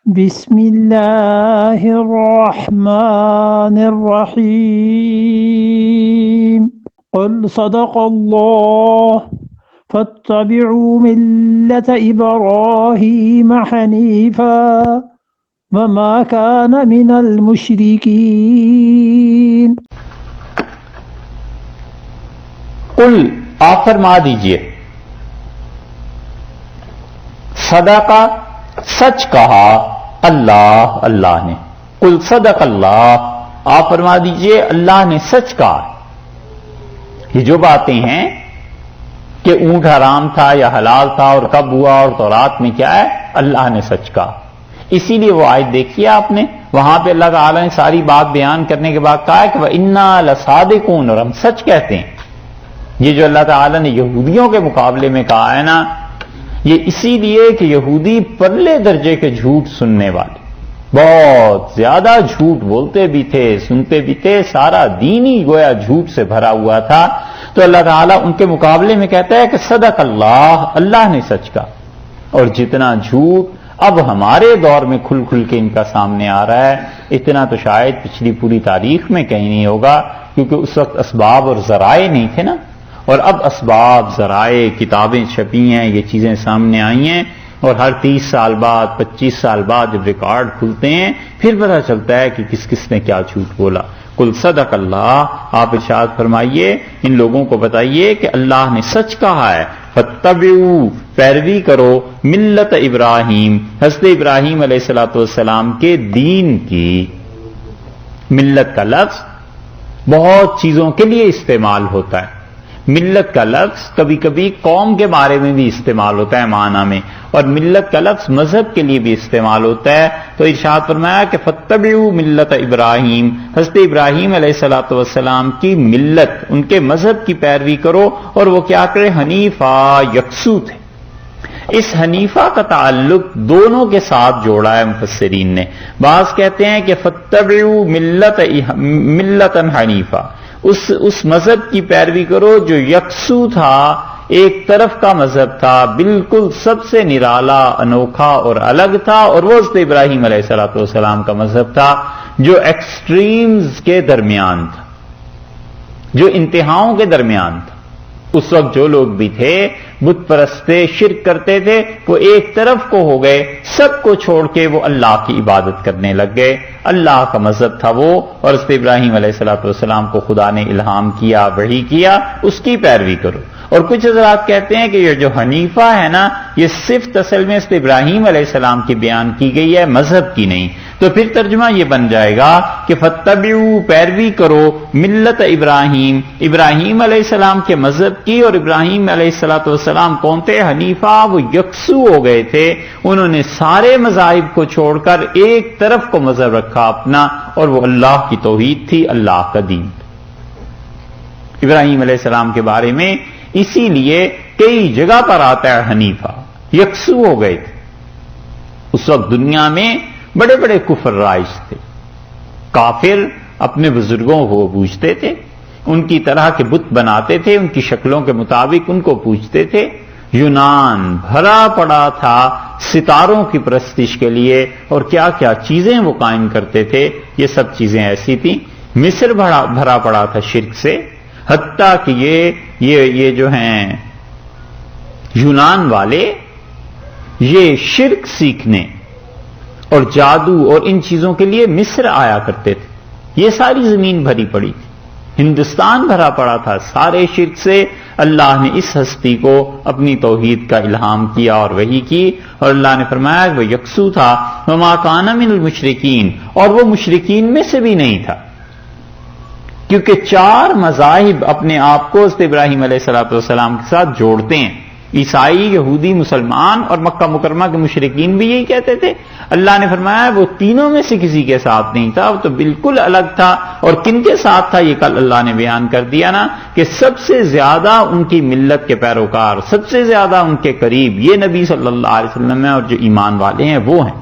بسم اللہ الرحمن الرحیم قل صدق اللہ فاتبعوا ملة ابراہیم حنیفا وما كان من المشرکین۔ قل آپ فرما دیجئے، صدقہ سچ کہا اللہ نے، قل صدق اللہ آپ فرما دیجئے اللہ نے سچ کہا۔ یہ جو باتیں ہیں کہ اونٹ حرام تھا یا حلال تھا اور کب ہوا اور تورات میں کیا ہے، اللہ نے سچ کہا۔ اسی لیے وہ آیت دیکھیے آپ نے، وہاں پہ اللہ تعالیٰ نے ساری بات بیان کرنے کے بعد کہا ہے کہ وَإِنَّا لَصَادِقُونَ، اور ہم سچ کہتے ہیں۔ یہ جو اللہ تعالیٰ نے یہودیوں کے مقابلے میں کہا ہے نا، یہ اسی لیے کہ یہودی پرلے درجے کے جھوٹ سننے والے، بہت زیادہ جھوٹ بولتے بھی تھے، سنتے بھی تھے، سارا دین ہی گویا جھوٹ سے بھرا ہوا تھا۔ تو اللہ تعالیٰ ان کے مقابلے میں کہتا ہے کہ صدق اللہ نے سچ کہا۔ اور جتنا جھوٹ اب ہمارے دور میں کھل کھل کے ان کا سامنے آ رہا ہے، اتنا تو شاید پچھلی پوری تاریخ میں کہیں نہیں ہوگا، کیونکہ اس وقت اسباب اور ذرائع نہیں تھے نا، اور اب اسباب، ذرائع، کتابیں چھپی ہیں، یہ چیزیں سامنے آئی ہیں، اور ہر 30 سال بعد 25 سال بعد جب ریکارڈ کھلتے ہیں پھر پتہ چلتا ہے کہ کس کس نے کیا جھوٹ بولا۔ قل صدق اللہ آپ ارشاد فرمائیے، ان لوگوں کو بتائیے کہ اللہ نے سچ کہا ہے، فاتبعوا پیروی کرو ملت ابراہیم، حضرت ابراہیم علیہ السلام کے دین کی۔ ملت کا لفظ بہت چیزوں کے لیے استعمال ہوتا ہے۔ ملت کا لفظ کبھی کبھی قوم کے بارے میں بھی استعمال ہوتا ہے معنی میں، اور ملت کا لفظ مذہب کے لیے بھی استعمال ہوتا ہے۔ تو ارشاد فرمایا کہ فاتبعوا ملت ابراہیم، حضرت ابراہیم علیہ السلام کی ملت، ان کے مذہب کی پیروی کرو، اور وہ کیا کرے، حنیفا، یکسو تھے۔ اس حنیفہ کا تعلق دونوں کے ساتھ جوڑا ہے مفسرین نے۔ بعض کہتے ہیں کہ فاتبعوا ملتا حنیفہ، اس مذہب کی پیروی کرو جو یکسو تھا، ایک طرف کا مذہب تھا، بالکل سب سے نرالا، انوکھا اور الگ تھا، اور وہ حضرت ابراہیم علیہ السلام کا مذہب تھا جو ایکسٹریمز کے درمیان تھا، جو انتہاؤں کے درمیان تھا۔ اس وقت جو لوگ بھی تھے بت پرستے، شرک کرتے تھے، وہ ایک طرف کو ہو گئے، سب کو چھوڑ کے وہ اللہ کی عبادت کرنے لگ گئے۔ اللہ کا مذہب تھا وہ، اور حضرت ابراہیم علیہ السلام کو خدا نے الہام کیا، وحی کیا، اس کی پیروی کرو۔ اور کچھ حضرات کہتے ہیں کہ یہ جو حنیفہ ہے نا، یہ صفت اصل میں حضرت ابراہیم علیہ السلام کی بیان کی گئی ہے، مذہب کی نہیں۔ تو پھر ترجمہ یہ بن جائے گا کہ فاتبعوا پیروی کرو ملت ابراہیم، ابراہیم علیہ السلام کے مذہب کی۔ اور ابراہیم علیہ السلام کون تھے؟ حنیفہ، وہ یکسو ہو گئے تھے، انہوں نے سارے مذاہب کو چھوڑ کر ایک طرف کو مذہب رکھا اپنا، اور وہ اللہ کی توحید تھی، اللہ کا دین۔ ابراہیم علیہ السلام کے بارے میں اسی لیے کئی جگہ پر آتا ہے حنیفہ، یکسو ہو گئے تھے۔ اس وقت دنیا میں بڑے بڑے کفر رائج تھے، کافر اپنے بزرگوں کو پوجتے تھے، ان کی طرح کے بت بناتے تھے، ان کی شکلوں کے مطابق ان کو پوجتے تھے۔ یونان بھرا پڑا تھا ستاروں کی پرستش کے لیے، اور کیا کیا چیزیں وہ قائم کرتے تھے، یہ سب چیزیں ایسی تھیں۔ مصر بھرا پڑا تھا شرک سے، حتیٰ کہ یہ جو ہیں یونان والے، یہ شرک سیکھنے اور جادو اور ان چیزوں کے لیے مصر آیا کرتے تھے۔ یہ ساری زمین بھری پڑی تھی، ہندوستان بھرا پڑا تھا سارے شرک سے۔ اللہ نے اس ہستی کو اپنی توحید کا الہام کیا اور وحی کی، اور اللہ نے فرمایا کہ وہ یکسو تھا، وما کان من المشرکین، اور وہ مشرکین میں سے بھی نہیں تھا، کیونکہ 4 مذاہب اپنے آپ کو حضرت ابراہیم علیہ السلام کے ساتھ جوڑتے ہیں۔ عیسائی، یہودی، مسلمان اور مکہ مکرمہ کے مشرکین بھی یہی کہتے تھے۔ اللہ نے فرمایا وہ تینوں میں سے کسی کے ساتھ نہیں تھا، وہ تو بالکل الگ تھا۔ اور کن کے ساتھ تھا یہ کل اللہ نے بیان کر دیا نا، کہ سب سے زیادہ ان کی ملت کے پیروکار، سب سے زیادہ ان کے قریب یہ نبی صلی اللہ علیہ وسلم ہیں، اور جو ایمان والے ہیں وہ ہیں۔